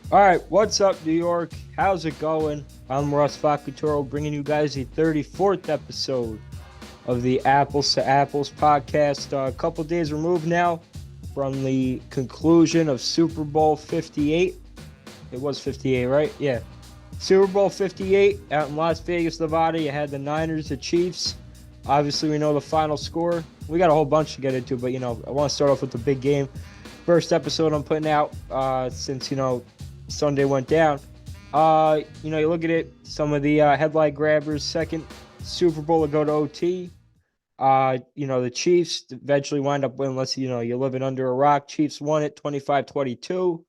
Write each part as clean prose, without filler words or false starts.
All right, what's up, New York? How's it going? I'm Russ Facatoro, bringing you guys the 34th episode of the Apples to Apples podcast. A couple days removed now from the conclusion of Super Bowl 58. It was 58, right? Yeah. Super Bowl 58 out in Las Vegas, Nevada. You had the Niners, the Chiefs. Obviously, we know the final score. We got a whole bunch to get into, but, I want to start off with the big game. First episode I'm putting out since, Sunday went down. You look at it, some of the headline grabbers, second Super Bowl to go to OT. The Chiefs eventually wind up winning, unless, you're living under a rock. Chiefs won it 25-22.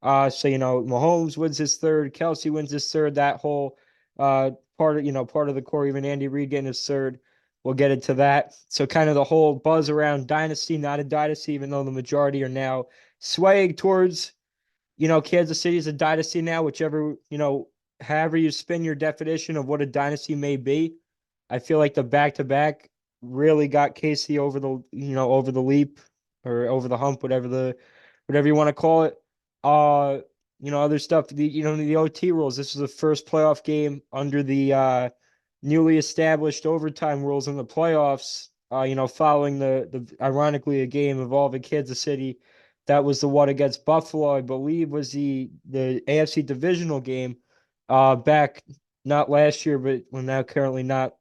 Mahomes wins his third, Kelsey wins his third. That whole part of the core, even Andy Reid getting his third. We'll get into that. So kind of the whole buzz around dynasty, not a dynasty, even though the majority are now swaying towards, Kansas City is a dynasty now, whichever, however you spin your definition of what a dynasty may be. I feel like the back-to-back really got Casey over over the leap or over the hump, whatever you want to call it. Uh, other stuff, the OT rules. This was the first playoff game under the newly established overtime rules in the playoffs. Following the ironically a game involving Kansas City. That was the one against Buffalo, I believe, was the AFC divisional game back not last year, but well, now currently not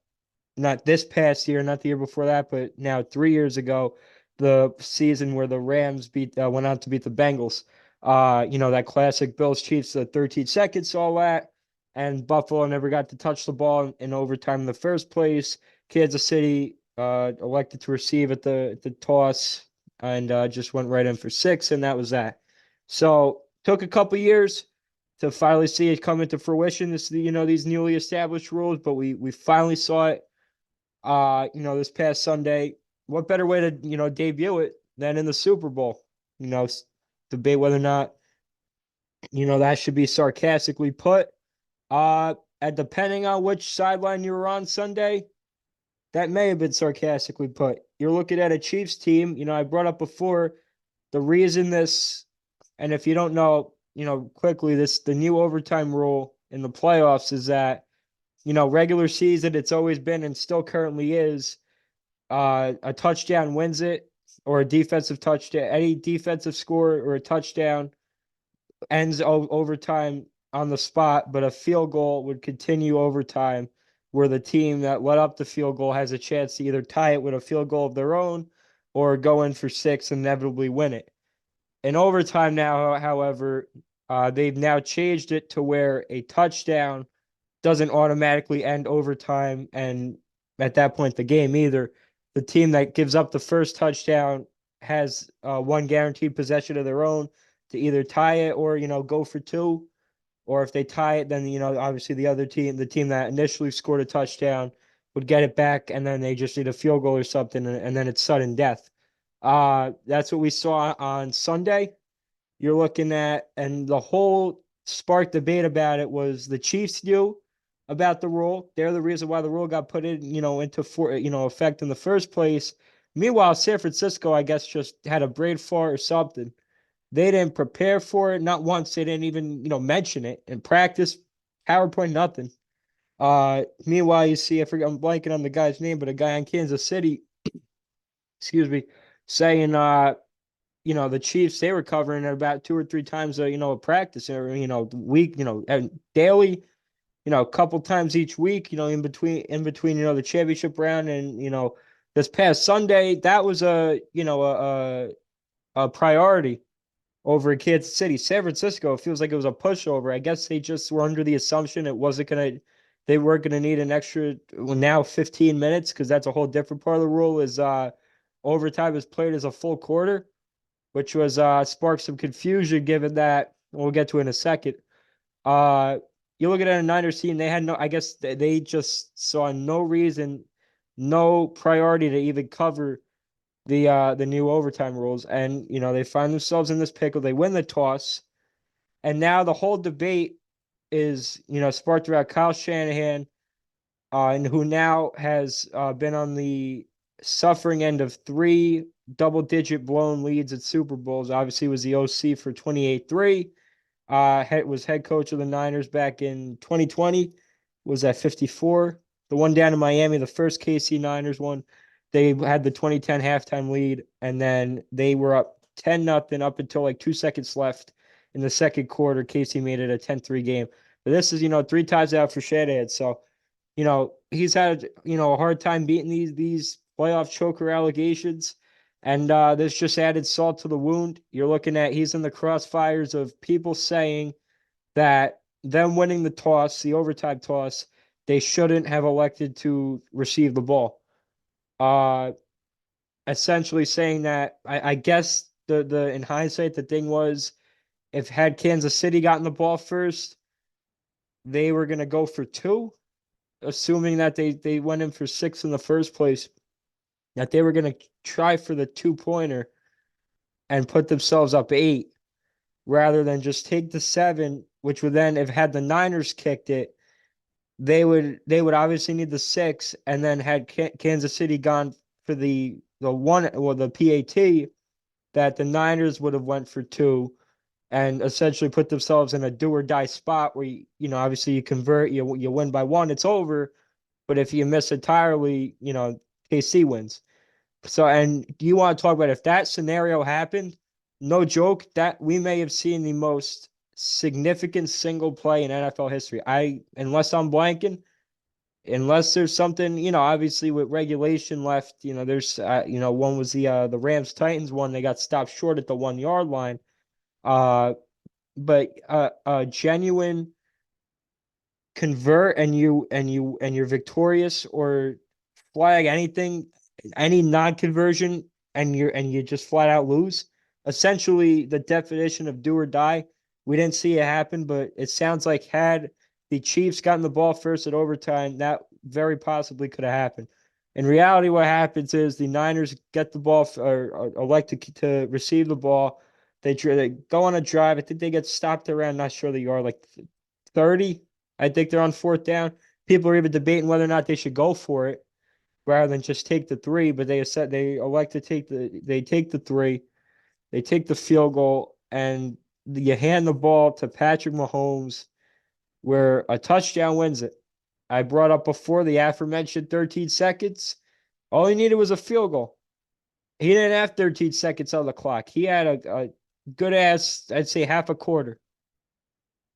this past year, not the year before that, but now 3 years ago, the season where the Rams went out to beat the Bengals. That classic Bills Chiefs, the 13 seconds, all that, and Buffalo never got to touch the ball in overtime in the first place. Kansas City elected to receive at the toss and just went right in for six, and that was that. So took a couple years to finally see it come into fruition. These newly established rules, but we finally saw it this past Sunday. What better way to, debut it than in the Super Bowl? You know, debate whether or not, that should be sarcastically put. And depending on which sideline you were on Sunday, that may have been sarcastically put. You're looking at a Chiefs team. I brought up before the reason this, and if you don't know, quickly, the new overtime rule in the playoffs is that, regular season, it's always been and still currently is a touchdown wins it, or a defensive touchdown, any defensive score or a touchdown ends overtime on the spot, but a field goal would continue overtime where the team that let up the field goal has a chance to either tie it with a field goal of their own or go in for six and inevitably win it. In overtime now, however, they've now changed it to where a touchdown doesn't automatically end overtime and at that point the game either. The team that gives up the first touchdown has one guaranteed possession of their own to either tie it or go for two. Or if they tie it, then obviously the other team, the team that initially scored a touchdown, would get it back, and then they just need a field goal or something, and then it's sudden death. That's what we saw on Sunday. You're looking at, and the whole spark debate about it was the Chiefs knew about the rule. They're the reason why the rule got put in, effect in the first place. Meanwhile, San Francisco, I guess, just had a brain fart or something. They didn't prepare for it. Not once. They didn't even, mention it in practice. PowerPoint, nothing. Meanwhile, you see, I forget, I'm blanking on the guy's name, but a guy in Kansas City, excuse me, saying, the Chiefs, they were covering it about two or three times, a practice, or, week, and daily, a couple times each week, in between, the championship round and, this past Sunday, that was a priority over Kansas City. San Francisco, it feels like it was a pushover. I guess they just were under the assumption they weren't gonna need an extra, well, now 15 minutes, because that's a whole different part of the rule is overtime is played as a full quarter, which was sparked some confusion given that we'll get to in a second. Uh you look at a Niners team, they had no, I guess they just saw no reason, no priority to even cover the new overtime rules, and they find themselves in this pickle. They win the toss, and now the whole debate is sparked around Kyle Shanahan, and who now has been on the suffering end of three double-digit blown leads at Super Bowls. Obviously, was the OC for 28-3. was head coach of the Niners back in 2020, was at 54. The one down in Miami, the first KC Niners one, they had the 2010 halftime lead, and then they were up 10-0 up until like 2 seconds left in the second quarter. KC made it a 10-3 game. But this is, 3 times out for Shanahan. So, he's had, a hard time beating these playoff choker allegations. And this just added salt to the wound. You're looking at he's in the crossfires of people saying that them winning the toss, the overtime toss, they shouldn't have elected to receive the ball. Essentially saying that I guess the in hindsight the thing was if had Kansas City gotten the ball first, they were gonna go for two, assuming that they went in for six in the first place, that they were gonna try for the 2-pointer and put themselves up 8 rather than just take the 7, which would then, if had the Niners kicked it, they would obviously need the 6, and then had Kansas City gone for the one or the PAT, that the Niners would have went for 2 and essentially put themselves in a do or die spot where obviously you convert, you win by 1, it's over, but if you miss entirely, KC wins. So, and you want to talk about if that scenario happened, no joke, that we may have seen the most significant single play in NFL history. Unless I'm blanking, unless there's something, obviously with regulation left, there's, one was the Rams Titans one, they got stopped short at the 1 yard line. But a genuine convert and you're victorious, or flag anything, any non-conversion, and you just flat out lose. Essentially, the definition of do or die. We didn't see it happen, but it sounds like had the Chiefs gotten the ball first at overtime, that very possibly could have happened. In reality, what happens is the Niners get the ball or elect to receive the ball. They go on a drive. I think they get stopped around, not sure the yard, like 30. I think they're on 4th down. People are even debating whether or not they should go for it rather than just take the 3. But they elect to take the 3. They take the field goal, and you hand the ball to Patrick Mahomes, where a touchdown wins it. I brought up before the aforementioned 13 seconds. All he needed was a field goal. He didn't have 13 seconds on the clock. He had a good ass, I'd say, half a quarter.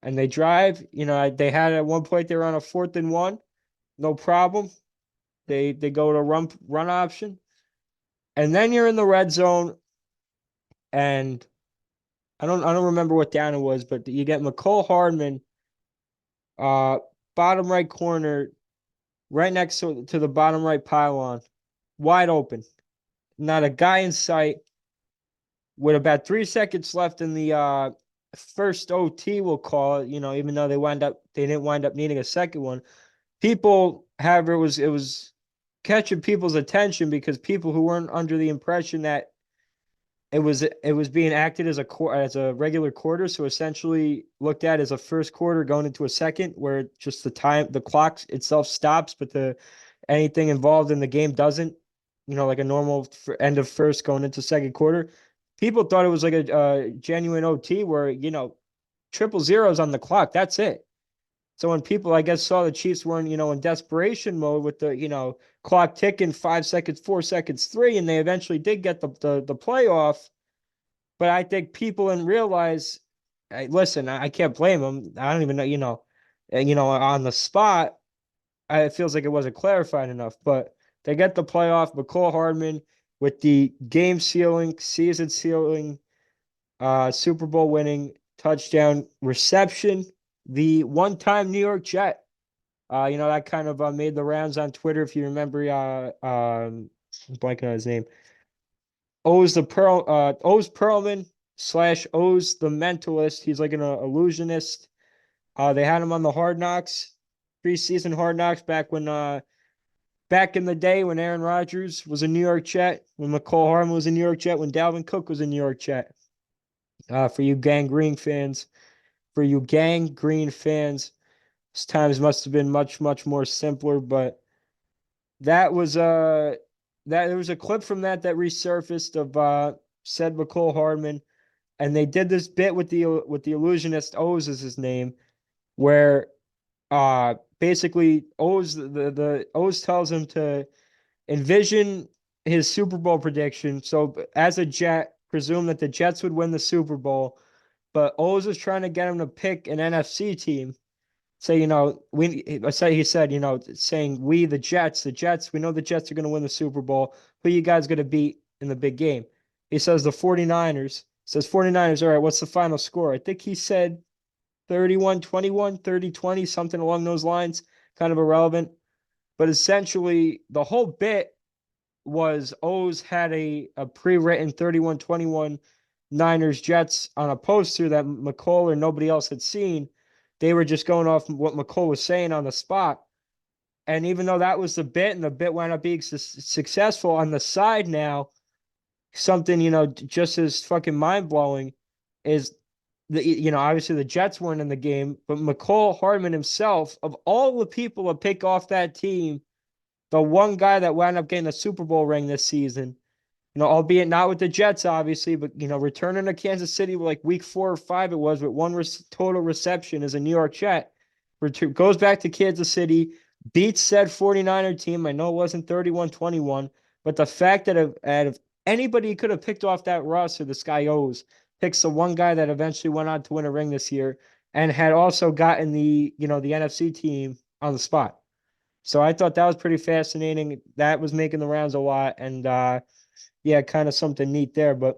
And they drive. They had at one point they were on a 4th and 1, no problem. They go to run option, and then you're in the red zone, and I don't remember what down it was, but you get McCole Hardman, bottom right corner, right next to the bottom right pylon, wide open, not a guy in sight. With about 3 seconds left in the first OT, we'll call it, even though they didn't wind up needing a second one. People, however, it was catching people's attention because people who weren't under the impression that it was being acted as a regular quarter, so essentially looked at as a first quarter going into a second, where just the clock itself stops, but anything involved in the game doesn't. Like a normal end of first going into second quarter. People thought it was like a genuine OT where, triple zeros on the clock. That's it. So when people, I guess, saw the Chiefs weren't, in desperation mode with the, clock ticking, 5 seconds, 4 seconds, 3, and they eventually did get the playoff. But I think people didn't realize, hey, listen, I can't blame them. I don't even know, on the spot, it feels like it wasn't clarified enough. But they get the playoff. McCole Hardman with the game sealing, season sealing, Super Bowl winning touchdown reception. The one-time New York Jet. That kind of made the rounds on Twitter. If you remember, I'm blanking on his name. O's Perlman / O's the Mentalist. He's like an illusionist. They had him on the Hard Knocks, preseason Hard Knocks back in the day when Aaron Rodgers was a New York Jet, when McCole Hardman was a New York Jet, when Dalvin Cook was a New York Jet. For you Gang Green fans, times must have been much, much more simpler, but that was there was a clip from that resurfaced of said McCole Hardman and they did this bit with the illusionist O's is his name, where basically the O's tells him to envision his Super Bowl prediction. So as a Jet, presume that the Jets would win the Super Bowl, but O's was trying to get him to pick an NFC team. Say, he said, saying we the Jets, we know the Jets are going to win the Super Bowl. Who you guys going to beat in the big game? He says the 49ers. Says 49ers, all right, what's the final score? I think he said 31-21, 30-20, something along those lines, kind of irrelevant. But essentially, the whole bit was O's had a pre-written 31-21 Niners Jets on a poster that McCall or nobody else had seen. They were just going off what McCall was saying on the spot. And even though that was the bit and the bit wound up being successful on the side now, something, just as fucking mind blowing is obviously the Jets weren't in the game, but McCall Hardman himself, of all the people to pick off that team, the one guy that wound up getting a Super Bowl ring this season, albeit not with the Jets, obviously, but, returning to Kansas City like week 4 or 5, it was with one total reception as a New York Jet, goes back to Kansas City, beats said 49er team. I know it wasn't 31-21, but the fact that out of anybody could have picked off that roster, the Sky O's, picks the one guy that eventually went on to win a ring this year and had also gotten the NFC team on the spot. So I thought that was pretty fascinating. That was making the rounds a lot. And yeah, kind of something neat there. But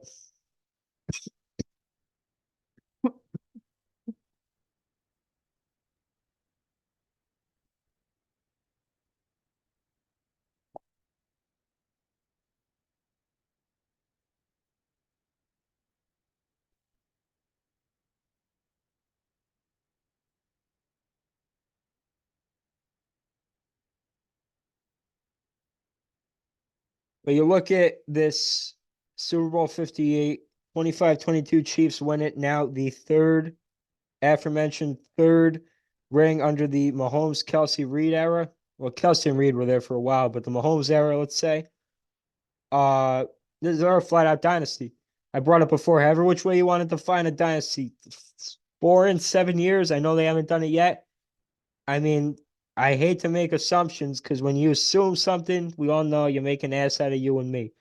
you look at this Super Bowl 58, 25-22 Chiefs win it. Now the aforementioned third ring under the Mahomes Kelsey Reed era. Well, Kelsey and Reed were there for a while, but the Mahomes era, let's say, uh, this is our flat out dynasty. I brought up before, however which way you wanted to find a dynasty, 4 and 7 years. I know they haven't done it yet. I mean, I hate to make assumptions because when you assume something, we all know you make an ass out of you and me.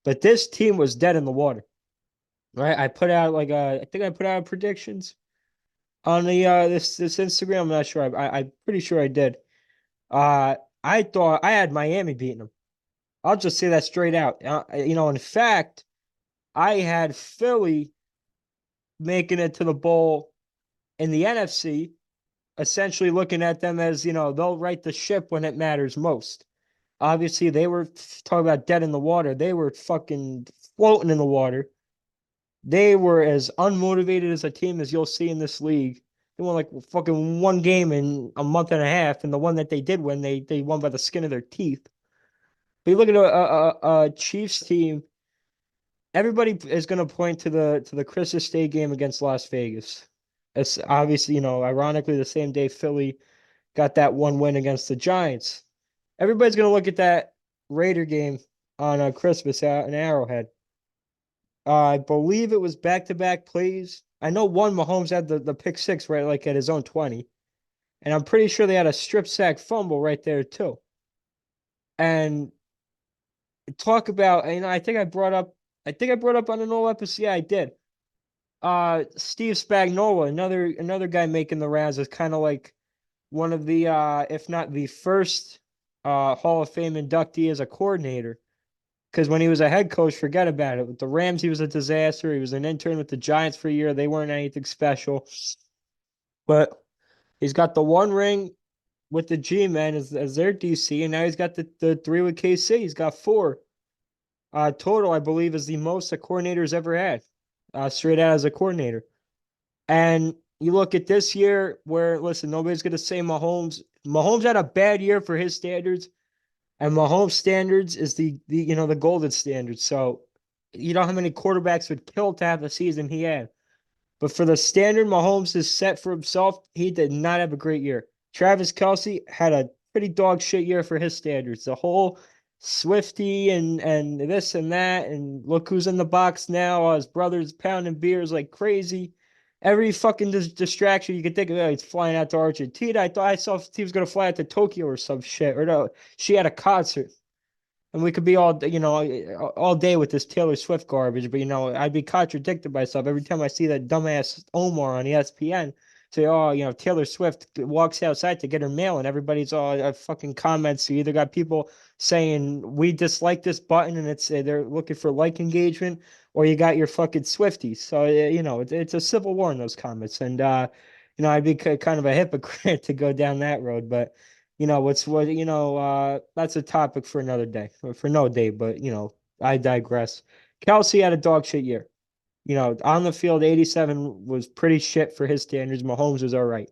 But this team was dead in the water, right? I put out I think I put out predictions on the this Instagram. I'm not sure. I'm pretty sure I did. I thought I had Miami beating them. I'll just say that straight out. In fact, I had Philly making it to the bowl in the NFC, essentially looking at them as, they'll right the ship when it matters most. Obviously, they were talking about dead in the water. They were fucking floating in the water. They were as unmotivated as a team as you'll see in this league. They won like fucking one game in a month and a half, and the one that they did win, they won by the skin of their teeth. But you look at a Chiefs team, everybody is going to point to the Christmas Day game against Las Vegas. It's obviously, ironically, the same day Philly got that one win against the Giants. Everybody's going to look at that Raider game on Christmas out in Arrowhead. I believe it was back-to-back plays. I know one Mahomes had the pick six right like at his own 20. And I'm pretty sure they had a strip sack fumble right there too. And talk about, I think I brought up on an old episode. Yeah, I did. Steve Spagnuolo, another guy making the rounds, is kind of like one of the if not the first Hall of Fame inductee as a coordinator. Because when he was a head coach, forget about it. With the Rams, he was a disaster. He was an intern with the Giants for a year. They weren't anything special. But he's got the one ring with the G-Men as their DC, and now he's got the three with KC. He's got four. Total, I believe, is the most a coordinator's ever had, straight out as a coordinator. And you look at this year where, listen, nobody's going to say Mahomes. Mahomes had a bad year for his standards, and Mahomes' standards is the golden standard. So you know how many quarterbacks would kill to have the season he had. But for the standard Mahomes has set for himself, he did not have a great year. Travis Kelce had a pretty dog shit year for his standards. The whole Swifty and this and that, and look who's in the box now. His brother's pounding beers like crazy. Every fucking distraction you could think of, he's flying out to Argentina. I thought I saw he was gonna fly out to Tokyo or some shit, or no, she had a concert. And we could be all day with this Taylor Swift garbage, but I'd be contradicted myself every time I see that dumbass Omar on ESPN say, "Oh, Taylor Swift walks outside to get her mail," and everybody's all fucking comments. You either got people saying we dislike this button and they're looking for like engagement, or you got your fucking Swifties. So it's a civil war in those comments, and I'd be kind of a hypocrite to go down that road, but that's a topic for another day, or for no day, but I digress. Kelsey had a dog shit year. On the field, 87 was pretty shit for his standards. Mahomes was all right.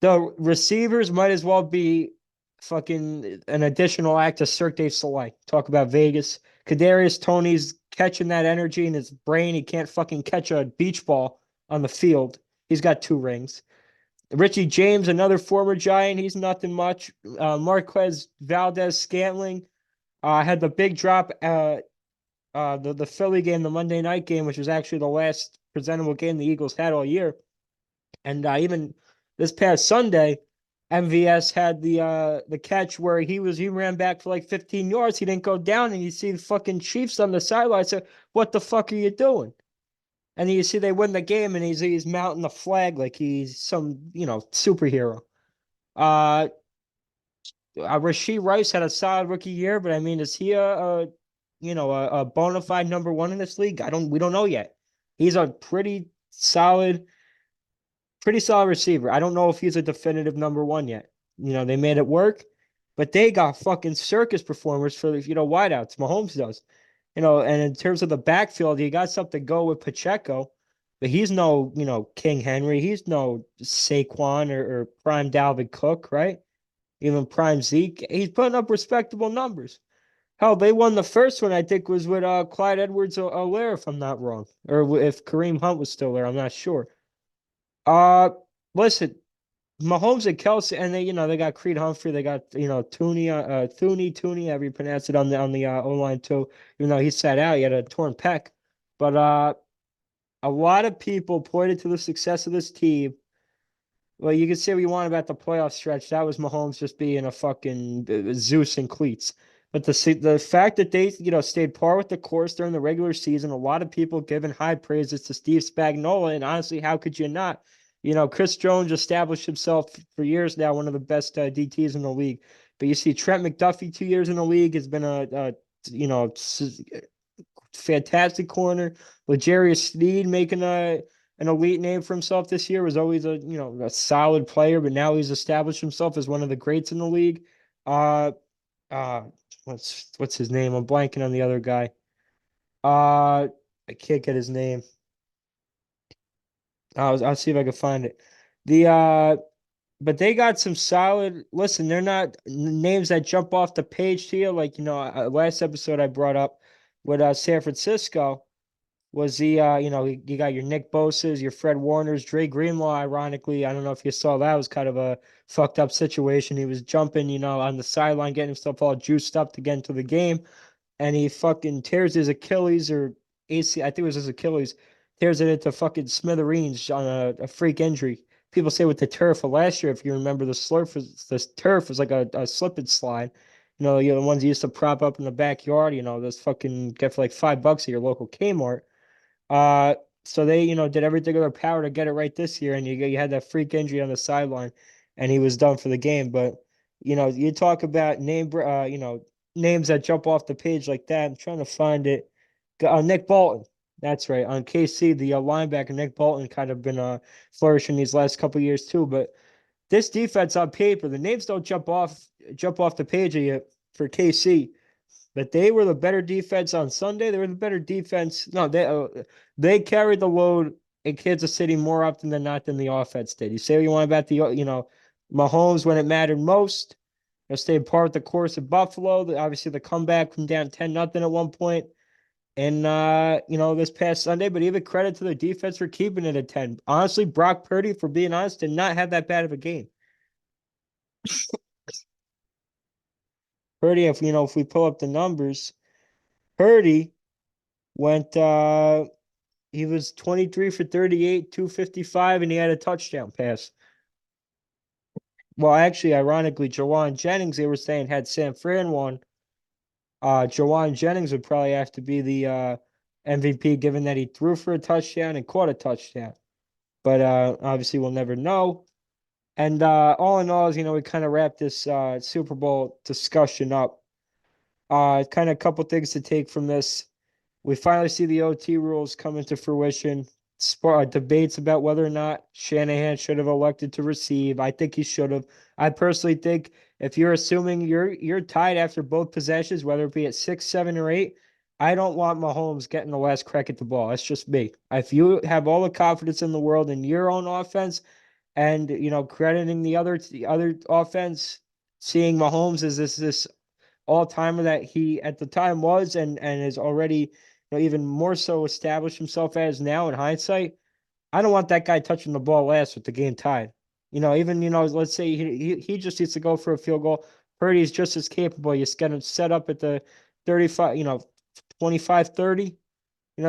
The receivers might as well be fucking an additional act of Cirque du Soleil. Talk about Vegas. Kadarius Toney's catching that energy in his brain. He can't fucking catch a beach ball on the field. He's got 2 rings. Richie James, another former Giant, he's nothing much. Marquez Valdez Scantling had the big drop. The Philly game, the Monday night game, which was actually the last presentable game the Eagles had all year. And even this past Sunday, MVS had the catch where he ran back for like 15 yards. He didn't go down, and you see the fucking Chiefs on the sideline say, "What the fuck are you doing?" And then you see they win the game, and he's mounting the flag like he's some superhero. Uh, Rashee Rice had a solid rookie year, but I mean, is he a bona fide number one in this league? We don't know yet. He's a pretty solid receiver. I don't know if he's a definitive number one yet. They made it work, but they got fucking circus performers for wideouts. Mahomes does. And in terms of the backfield, you got something to go with Pacheco, but he's no, King Henry. He's no Saquon or prime Dalvin Cook, right? Even prime Zeke. He's putting up respectable numbers. Hell, they won the first one, I think, was with Clyde Edwards-Helaire, if I'm not wrong. Or if Kareem Hunt was still there, I'm not sure. Uh, Listen, Mahomes and Kelsey, and they got Creed Humphrey, they got Thuney, however you pronounce it, on the O line too. Even though he sat out, he had a torn pec. But a lot of people pointed to the success of this team. Well, you can say what you want about the playoff stretch. That was Mahomes just being a fucking Zeus in cleats. But the fact that they stayed par with the course during the regular season, a lot of people giving high praises to Steve Spagnuolo, and honestly, how could you not? Chris Jones established himself for years now, one of the best DTs in the league. But you see Trent McDuffie 2 years in the league has been a fantastic corner. L'Jarius Sneed making an elite name for himself this year, was always a solid player, but now he's established himself as one of the greats in the league. Uh, uh, what's his name? I'm blanking on the other guy. I can't get his name. I'll see if I can find it. But they got some solid. Listen, they're not names that jump off the page to you. Like last episode I brought up with San Francisco was you got your Nick Bosa's, your Fred Warner's, Dre Greenlaw. Ironically, I don't know if you saw that, was kind of a fucked up situation. He was jumping, on the sideline, getting himself all juiced up to get into the game, and he fucking tears his Achilles or AC. I think it was his Achilles. Tears it into fucking smithereens on a freak injury. People say with the turf of last year, if you remember, the turf was like a slip and slide. The ones you used to prop up in the backyard. Those fucking get for like $5 at your local Kmart. Uh, so they, did everything in their power to get it right this year, and you had that freak injury on the sideline, and he was done for the game. But you talk about names that jump off the page like that. I'm trying to find it. Nick Bolton, that's right. On KC, the linebacker Nick Bolton kind of been flourishing these last couple of years too. But this defense on paper, the names don't jump off the page for KC. But they were the better defense on Sunday. They were the better defense. No, they carried the load in Kansas City more often than not than the offense did. You say what you want about the Mahomes when it mattered most. They stayed part of the course of Buffalo. Obviously, the comeback from down 10-0 at one point, and this past Sunday. But even credit to the defense for keeping it at 10. Honestly, Brock Purdy, for being honest, did not have that bad of a game. Purdy, if we pull up the numbers, Purdy went he was 23 for 38, 255, and he had a touchdown pass. Well, actually, ironically, Jawan Jennings, they were saying had San Fran won, Jawan Jennings would probably have to be the MVP given that he threw for a touchdown and caught a touchdown. But obviously we'll never know. And all in all, we kind of wrap this Super Bowl discussion up. Kind of a couple things to take from this. We finally see the OT rules come into fruition. Debates about whether or not Shanahan should have elected to receive. I think he should have. I personally think if you're assuming you're tied after both possessions, whether it be at 6, 7, or 8, I don't want Mahomes getting the last crack at the ball. That's just me. If you have all the confidence in the world in your own offense, and crediting the other offense, seeing Mahomes as this all timer that he at the time was and is already even more so established himself as now in hindsight. I don't want that guy touching the ball last with the game tied. Even let's say he just needs to go for a field goal. Purdy's just as capable. You just get him set up at the 35, 25, 30.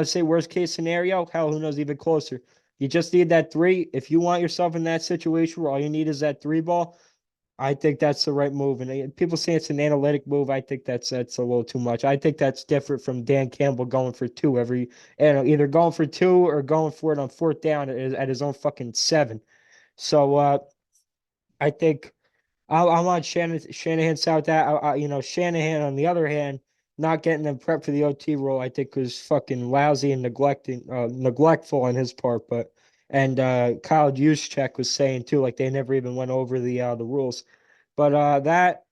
Say worst case scenario, hell, who knows, even closer. You just need that three. If you want yourself in that situation where all you need is that three ball, I think that's the right move. And people say it's an analytic move. I think that's a little too much. I think that's different from Dan Campbell going for two either going for two or going for it on fourth down at his own fucking 7. So I think I'm on Shanahan's side with that. Shanahan on the other hand, not getting them prep for the OT role, I think was fucking lousy and neglectful on his part. But and Kyle Juszczyk was saying too, like they never even went over the rules. But that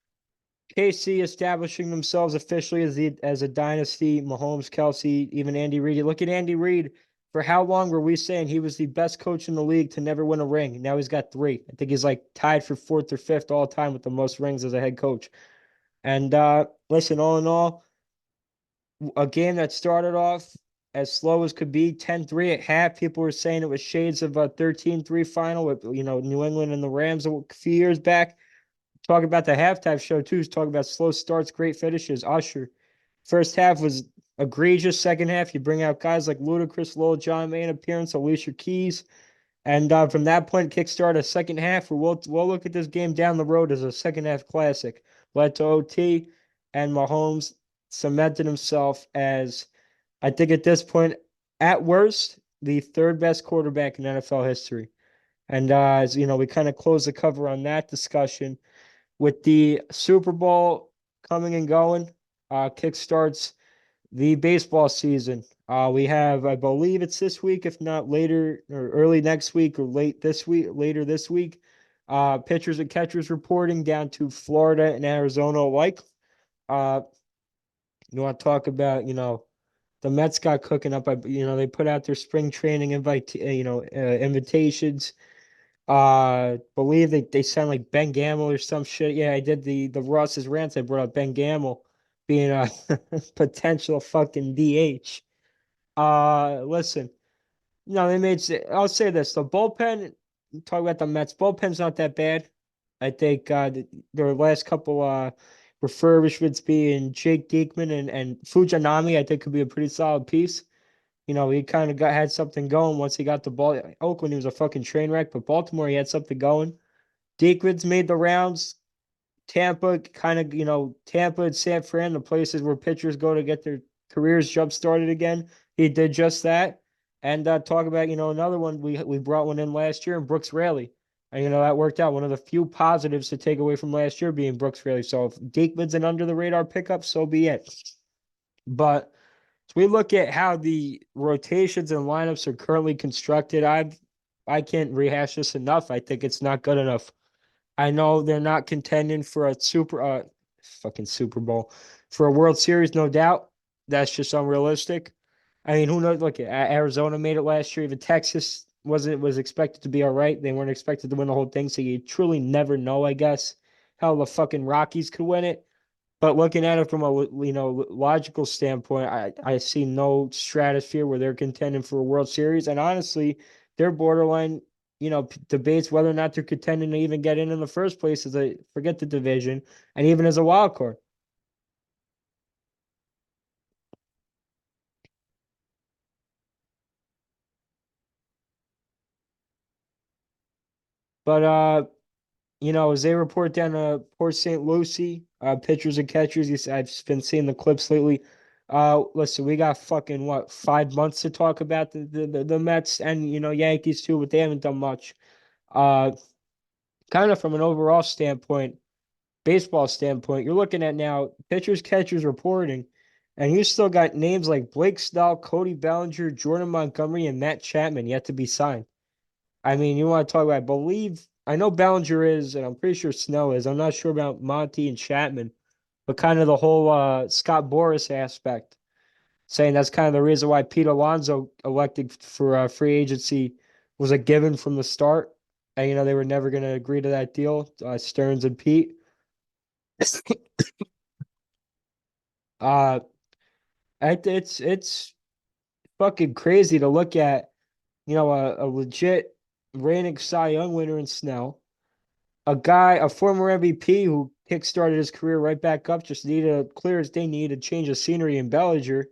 KC establishing themselves officially as a dynasty. Mahomes, Kelsey, even Andy Reid. Look at Andy Reid. For how long were we saying he was the best coach in the league to never win a ring? Now he's got 3. I think he's like tied for 4th or 5th all time with the most rings as a head coach. And listen, all in all, a game that started off as slow as could be, 10-3 at half. People were saying it was shades of a 13-3 final with New England and the Rams a few years back. Talk about the halftime show too. Talk about slow starts, great finishes. Usher, first half was egregious. Second half, you bring out guys like Ludacris, Lil John made an appearance, Alicia Keys, and from that point, kickstart a second half. Where we'll look at this game down the road as a second half classic. Led to OT, and Mahomes cemented himself as, I think at this point, at worst, the 3rd best quarterback in NFL history. And as we kind of close the cover on that discussion with the Super Bowl coming and going, kickstarts the baseball season. We have, I believe it's this week, if not later or early next week or later this week. Pitchers and catchers reporting down to Florida and Arizona alike. You want to talk about, the Mets got cooking up. They put out their spring training invitations. Believe they sound like Ben Gamble or some shit. Yeah, I did the Ross's rants. I brought up Ben Gamble being a potential fucking DH. Listen, they made. I'll say this: the bullpen. Talk about the Mets. Bullpen's not that bad. I think their last couple refurbishments being Jake Diekman and Fujinami, I think could be a pretty solid piece. He kind of had something going once he got the ball. Oakland, he was a fucking train wreck, but Baltimore, he had something going. Diekman's made the rounds. Tampa, Tampa and San Fran, the places where pitchers go to get their careers jump started again. He did just that. And talk about, another one, we brought one in last year, and Brooks Raley. And, that worked out. One of the few positives to take away from last year being Brooks Raley. So if Diekman's an under the radar pickup, so be it. But we look at how the rotations and lineups are currently constructed. I can't rehash this enough. I think it's not good enough. I know they're not contending for a fucking Super Bowl, for a World Series, no doubt. That's just unrealistic. I mean, who knows? Look, Arizona made it last year. Even Texas was expected to be all right. They weren't expected to win the whole thing, so you truly never know, I guess, how the fucking Rockies could win it. But looking at it from a logical standpoint, I see no stratosphere where they're contending for a World Series, and honestly, they're borderline. Debates whether or not they're contending to even get in the first place as forget the division and even as a wild card. But as they report down to Port St. Lucie, pitchers and catchers, I've been seeing the clips lately. Listen, we got fucking what, 5 months to talk about the Mets and Yankees too, but they haven't done much. Uh, Kind of from an overall standpoint, baseball standpoint, you're looking at now pitchers, catchers reporting, and you still got names like Blake Snell, Cody Bellinger, Jordan Montgomery, and Matt Chapman yet to be signed. I mean, you want to talk about, I know Bellinger is, and I'm pretty sure Snell is. I'm not sure about Monty and Chapman, but kind of the whole Scott Boras aspect, saying that's kind of the reason why Pete Alonso elected for free agency was a given from the start. And, they were never going to agree to that deal, Stearns and Pete. Uh, it's fucking crazy to look at, a legit reigning Cy Young winner in Snell, a former MVP who kickstarted his career right back up, just needed a clear as day, needed a change of scenery in Bellinger.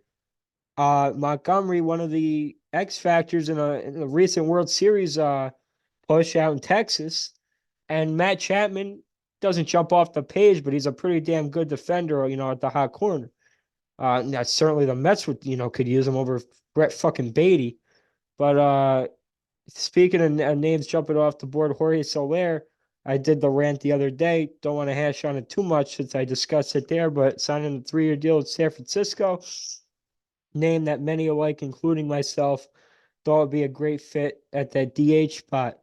Montgomery, one of the X factors in a recent World Series push out in Texas, and Matt Chapman doesn't jump off the page, but he's a pretty damn good defender, at the hot corner. Now certainly the Mets would, could use him over Brett fucking Beatty. But speaking of names jumping off the board, Jorge Soler, I did the rant the other day. Don't want to hash on it too much since I discussed it there, but signing a 3-year deal with San Francisco, name that many alike, including myself, thought would be a great fit at that DH spot.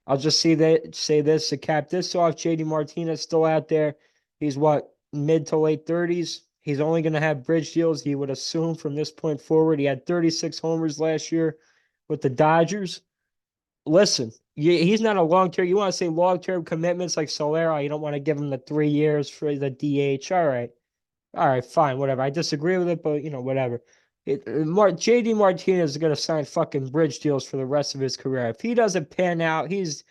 I'll just say this to cap this off. JD Martinez still out there. He's what, mid to late 30s. He's only going to have bridge deals, he would assume, from this point forward. He had 36 homers last year with the Dodgers. Listen, he's not a long term. You want to say long term commitments like Solera? You don't want to give him the 3 years for the DH. All right, fine, whatever. I disagree with it, but whatever. JD Martinez is gonna sign fucking bridge deals for the rest of his career. If he doesn't pan out, he's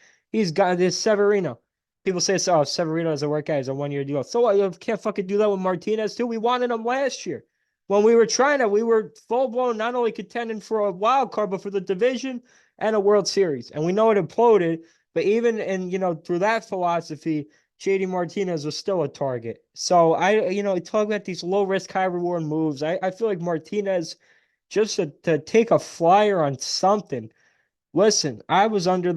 got this Severino. People say, "Oh, Severino doesn't work out. He's a 1-year deal." So I can't fucking do that with Martinez too. We wanted him last year when we were we were full blown, not only contending for a wild card, but for the division and a World Series. And we know it imploded. But even in through that philosophy, JD Martinez was still a target. So talk about these low risk, high reward moves. I feel like Martinez, just to take a flyer on something. Listen, I was under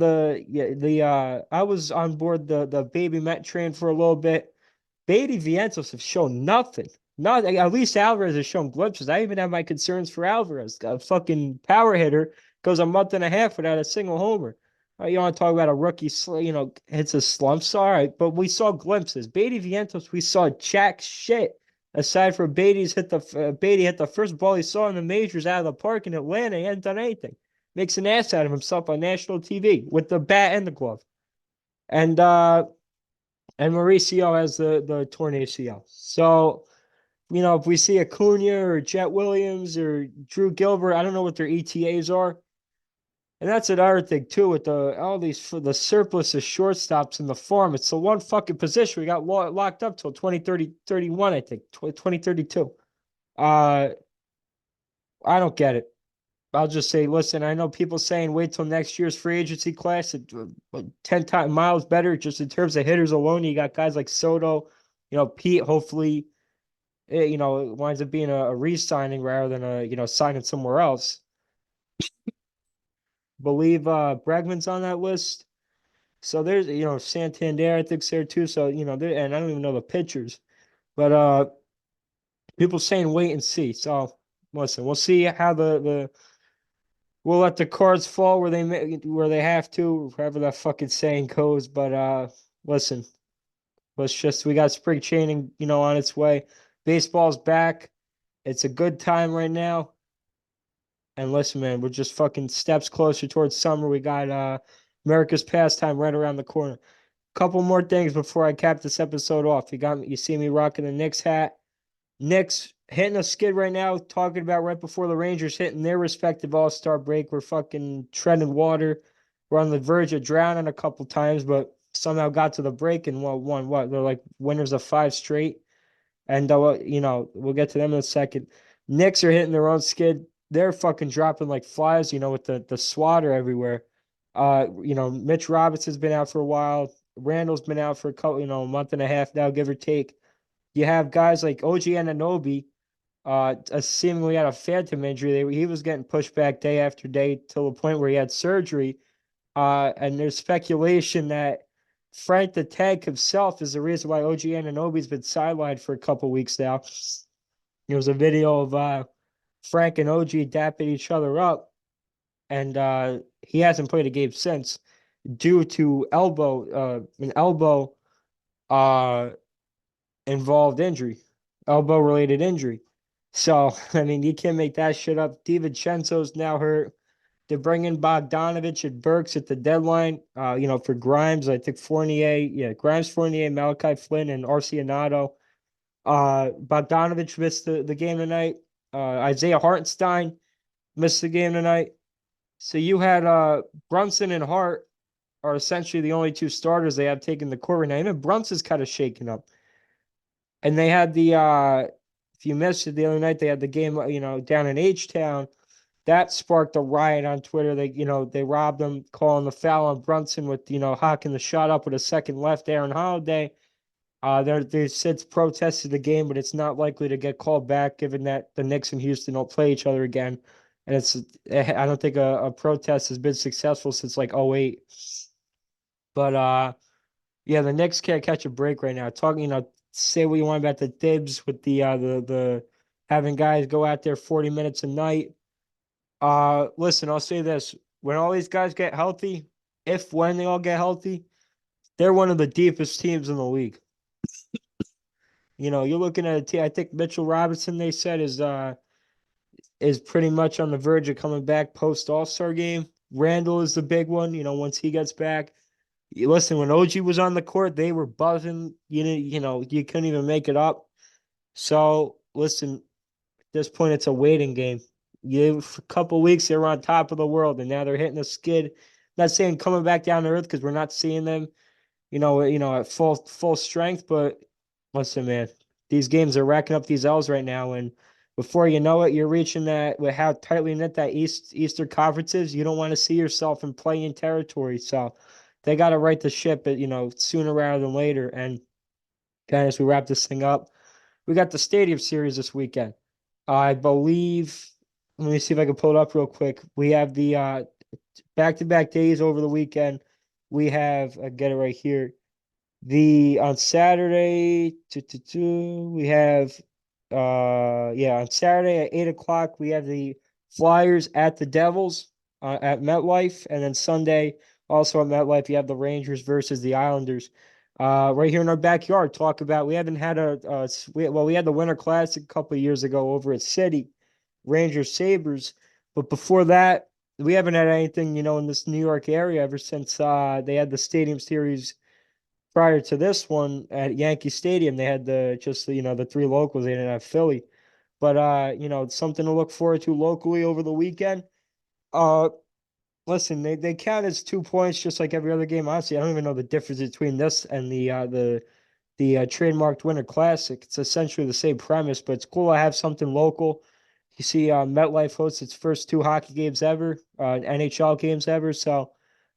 I was on board the baby Met train for a little bit. Beatty Vientos have shown nothing. Not At least Alvarez has shown glimpses. I even have my concerns for Alvarez. A fucking power hitter goes a month and a half without a single homer. You want to talk about a rookie, hits a slumps, all right. But we saw glimpses. Beatty Vientos, we saw jack shit. Aside from Beatty hit the first ball he saw in the majors out of the park in Atlanta. He hadn't done anything. Makes an ass out of himself on national TV with the bat and the glove. And Mauricio has the torn ACL. So, if we see Acuna or Jet Williams or Drew Gilbert, I don't know what their ETAs are. And that's another thing too with all these for the surplus of shortstops in the farm. It's the one fucking position we got locked up till 2031, I think, 2032. I don't get it. I'll just say, listen, I know people saying wait till next year's free agency class, 10 times miles better just in terms of hitters alone. You got guys like Soto, Pete, hopefully, it winds up being a re-signing rather than signing somewhere else. Believe Bregman's on that list. So there's, Santander, I think's there too. So, and I don't even know the pitchers. But people saying wait and see. So listen, we'll see how we'll let the cards fall where they have to, wherever that fucking saying goes. But listen, we got spring training, on its way. Baseball's back. It's a good time right now. And listen, man, we're just fucking steps closer towards summer. We got America's pastime right around the corner. Couple more things before I cap this episode off. You see me rocking the Knicks hat. Knicks hitting a skid right now, talking about right before the Rangers hitting their respective All-Star break. We're fucking treading water. We're on the verge of drowning a couple times, but somehow got to the break and won what? They're like winners of 5 straight. And we'll get to them in a second. Knicks are hitting their own skid. They're fucking dropping like flies, with the swatter everywhere. Mitch Robinson's been out for a while. Randall's been out for a month and a half now, give or take. You have guys like OG Anunoby, seemingly had a phantom injury. He was getting pushed back day after day till the point where he had surgery. And there's speculation that Frank the Tank himself is the reason why OG Anunoby's been sidelined for a couple weeks now. There was a video of Frank and OG dapping each other up, and he hasn't played a game since due to an elbow uh, involved injury, elbow related injury. So, I mean, you can't make that shit up. DiVincenzo's now hurt. They're bringing Bogdanovich and Burks at the deadline, for Grimes. I think Grimes, Fournier, Malachi Flynn, and Arcianato. Bogdanovich missed the game tonight. Isaiah Hartenstein missed the game tonight. So you had Brunson and Hart are essentially the only two starters they have taking the court right now. Even Brunson's kind of shaken up. And they had if you missed it the other night, they had the game, down in H-Town. That sparked a riot on Twitter. They robbed him, calling the foul on Brunson with, hocking the shot up with a second left. Aaron Holiday. They since protested the game, but it's not likely to get called back given that the Knicks and Houston don't play each other again. And I don't think a protest has been successful since like '08. But yeah, the Knicks can't catch a break right now. Say what you want about the Thibs with the having guys go out there 40 minutes a night. Listen, I'll say this. When all these guys get healthy, when they all get healthy, they're one of the deepest teams in the league. You're looking at a team. I think Mitchell Robinson, they said, is pretty much on the verge of coming back post All-Star game. Randall is the big one, once he gets back. Listen, when OG was on the court, they were buzzing. You couldn't even make it up. So, listen, at this point, it's a waiting game. For a couple of weeks, they were on top of the world, and now they're hitting a skid. Not saying coming back down to earth because we're not seeing them, at full strength. But listen, man, these games are racking up these L's right now, and before you know it, you're reaching that with how tightly knit that Eastern Conference is. You don't want to see yourself in playing territory, so they got to right the ship, sooner rather than later. And kind of as we wrap this thing up, we got the Stadium Series this weekend. I believe. Let me see if I can pull it up real quick. We have the back-to-back days over the weekend. We have, I get it right here. On Saturday, we have, on Saturday at 8:00, we have the Flyers at the Devils at MetLife. And then Sunday, also at MetLife, you have the Rangers versus the Islanders. Right here in our backyard, we haven't had we had the Winter Classic a couple of years ago over at City. Rangers Sabres, but before that we haven't had anything in this New York area ever since they had the Stadium Series prior to this one at Yankee Stadium. They had the three locals. They didn't have Philly, but something to look forward to locally over the weekend. Listen, they count as 2 points just like every other game. Honestly, I don't even know the difference between this and the trademarked Winter Classic. It's essentially the same premise, but it's cool to have something local. You see, MetLife hosts its first 2 hockey games ever, NHL games ever. So,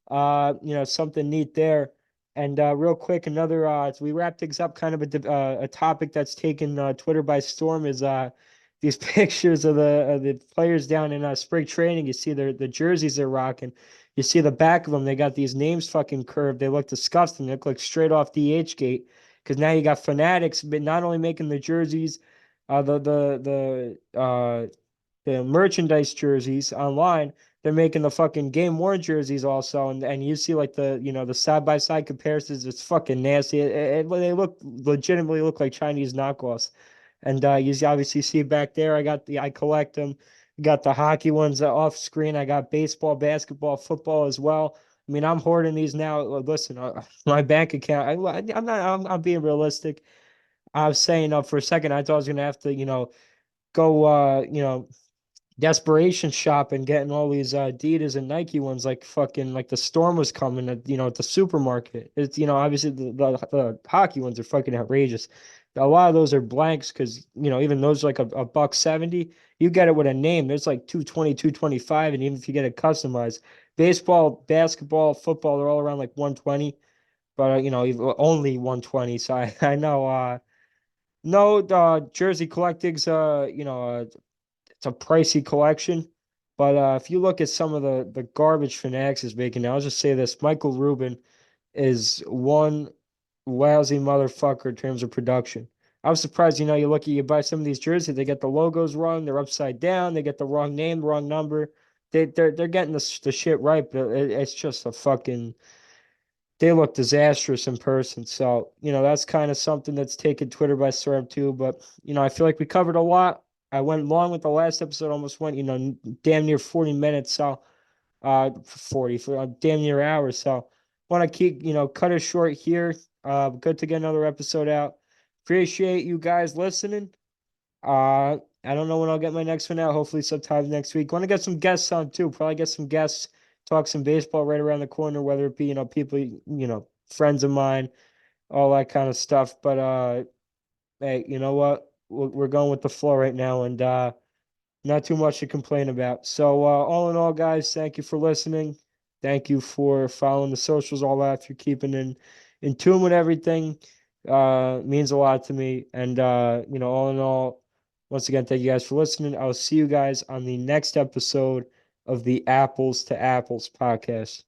something neat there. And real quick, another as we wrap things up, kind of a topic that's taken Twitter by storm is these pictures of the players down in spring training. You see the jerseys they're rocking. You see the back of them. They got these names fucking curved. They look disgusting. They look like straight off DH gate. Because now you got Fanatics, but not only making the jerseys. The merchandise jerseys online, they're making the fucking game worn jerseys also, and you see like the side by side comparisons. It's fucking nasty. They legitimately look like Chinese knockoffs, and you obviously see back there. I collect them. Got the hockey ones off screen. I got baseball, basketball, football as well. I mean, I'm hoarding these now. Listen, my bank account. I'm being realistic. I was saying for a second, I thought I was gonna have to, go, desperation shop and getting all these Adidas and Nike ones, like fucking like the storm was coming at the supermarket. It's obviously the hockey ones are fucking outrageous. a lot of those are blanks because even those like a buck 70, you get it with a name. There's like 220, 225, and even if you get it customized, baseball, basketball, football, they're all around like 120. But only 120. So I know no jersey collecting's it's a pricey collection. But if you look at some of the garbage Fanatics is making now, I'll just say this: Michael Rubin is one lousy motherfucker in terms of production. I was surprised, you buy some of these jerseys, they get the logos wrong, they're upside down, they get the wrong name, the wrong number. They're getting the shit right, but it's just a fucking they look disastrous in person. So, that's kind of something that's taken Twitter by storm too. But, I feel like we covered a lot. I went long with the last episode, almost went, damn near 40 minutes. So, 40 for damn near hours. So, want to keep, cut it short here. Good to get another episode out. Appreciate you guys listening. I don't know when I'll get my next one out. Hopefully sometime next week. Want to get some guests on too. Probably get some guests, talk some baseball right around the corner, whether it be, people, friends of mine, all that kind of stuff. But hey, you know what? We're going with the flow right now, and not too much to complain about. So all in all, guys, thank you for listening. Thank you for following the socials, all that. If you're keeping in tune with everything, means a lot to me. And all in all, once again, thank you guys for listening. I'll see you guys on the next episode of the Apples to Apples podcast.